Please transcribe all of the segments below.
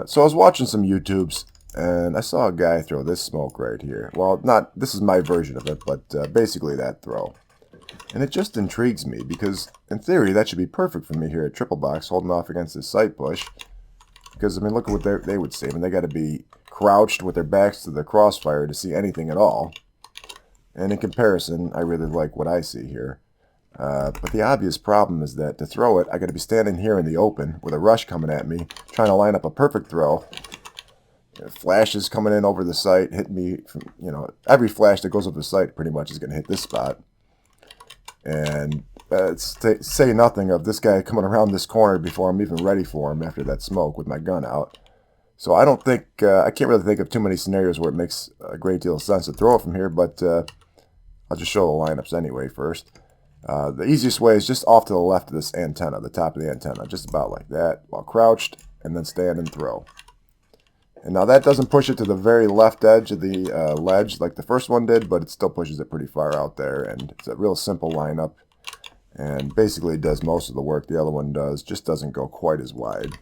So I was watching some YouTubes, and I saw a guy throw this smoke right here. Well, not this is my version of it, but basically that throw. And it just intrigues me because, in theory, that should be perfect for me here at Triple Box, holding off against this sight push. Because I mean, look at what they would see. I mean, they got to be crouched with their backs to the crossfire to see anything at all. And in comparison, I really like what I see here. But the obvious problem is that to throw it, I got to be standing here in the open with a rush coming at me, trying to line up a perfect throw. Flashes coming in over the sight, hitting me from, every flash that goes over the sight pretty much is going to hit this spot. And say nothing of this guy coming around this corner before I'm even ready for him after that smoke with my gun out. So I don't think, I can't really think of too many scenarios where it makes a great deal of sense to throw it from here, but I'll just show the lineups anyway first. The easiest way is just off to the left of this antenna, the top of the antenna, just about like that, while crouched, and then stand and throw. And now that doesn't push it to the very left edge of the ledge like the first one did, but it still pushes it pretty far out there, and it's a real simple lineup, and basically does most of the work the other one does, just doesn't go quite as wide.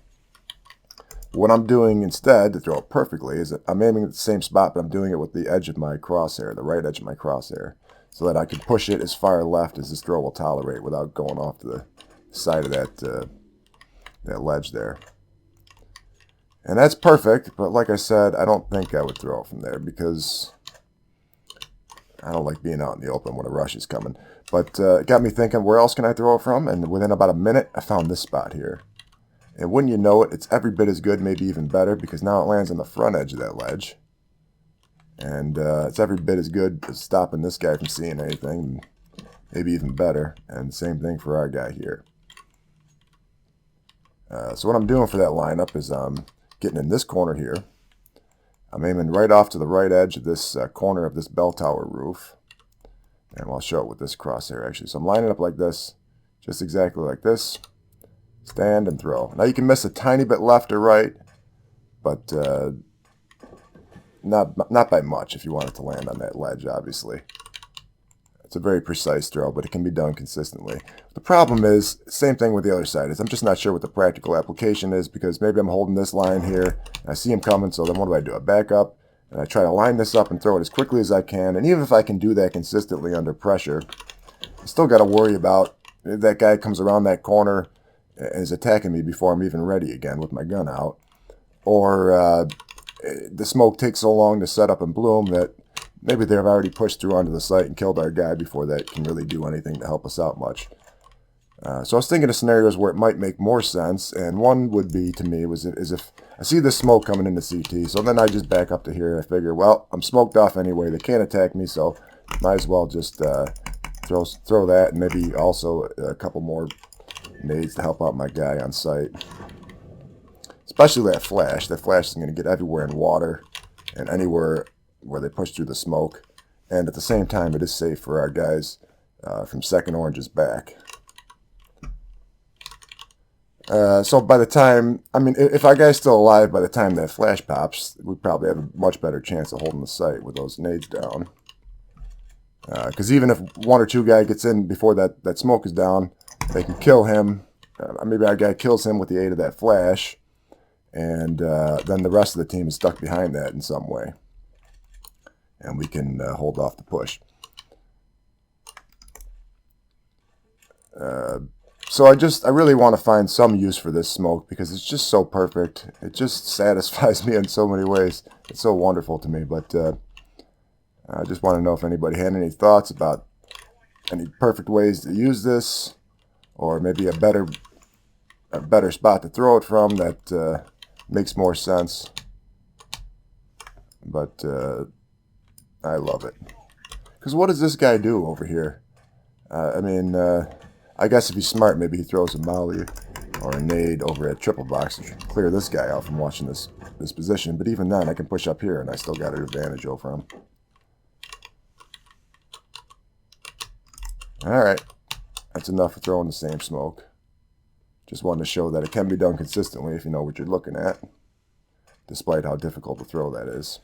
What I'm doing instead to throw it perfectly is that I'm aiming at the same spot, but I'm doing it with the edge of my crosshair, the right edge of my crosshair, so that I can push it as far left as this throw will tolerate without going off to the side of that ledge there. And that's perfect, but like I said, I don't think I would throw it from there because I don't like being out in the open when a rush is coming. But it got me thinking, where else can I throw it from? And within about a minute, I found this spot here. And wouldn't you know it, it's every bit as good, maybe even better, because now it lands on the front edge of that ledge. And it's every bit as good as stopping this guy from seeing anything, maybe even better. And same thing for our guy here. So what I'm doing for that lineup is getting in this corner here. I'm aiming right off to the right edge of this corner of this bell tower roof. And I'll show it with this crosshair actually. So I'm lining up like this, just exactly like this. Stand and throw. Now you can miss a tiny bit left or right, but not by much if you want it to land on that ledge, obviously. It's a very precise throw, but it can be done consistently. The problem is, same thing with the other side, is I'm just not sure what the practical application is, because maybe I'm holding this line here, and I see him coming, so then what do? I back up, and I try to line this up and throw it as quickly as I can, and even if I can do that consistently under pressure, I still got to worry about if that guy comes around that corner and is attacking me before I'm even ready again with my gun out, or the smoke takes so long to set up and bloom that maybe they've already pushed through onto the site and killed our guy before that can really do anything to help us out much. So I was thinking of scenarios where it might make more sense, and one would be, to me, is if I see this smoke coming into CT, so then I just back up to here, and I figure, well, I'm smoked off anyway, they can't attack me, so might as well just throw that, and maybe also a couple more nades to help out my guy on site. Especially that flash. That flash is going to get everywhere in water, and anywhere where they push through the smoke, and at the same time it is safe for our guys from Second Orange's back. So by the time, I mean, if our guy's still alive by the time that flash pops, we probably have a much better chance of holding the site with those nades down. Because even if one or two guys gets in before that smoke is down, they can kill him. Maybe our guy kills him with the aid of that flash, and then the rest of the team is stuck behind that in some way. And we can hold off the push. So I really want to find some use for this smoke because it's just so perfect. It just satisfies me in so many ways. It's so wonderful to me. But I just want to know if anybody had any thoughts about any perfect ways to use this, or maybe a better spot to throw it from that makes more sense. But I love it. Because what does this guy do over here? I guess if he's smart, maybe he throws a molly or a nade over at Triple Box to clear this guy out from watching this position. But even then, I can push up here, and I still got an advantage over him. Alright, that's enough for throwing the same smoke. Just wanted to show that it can be done consistently if you know what you're looking at, despite how difficult to throw that is.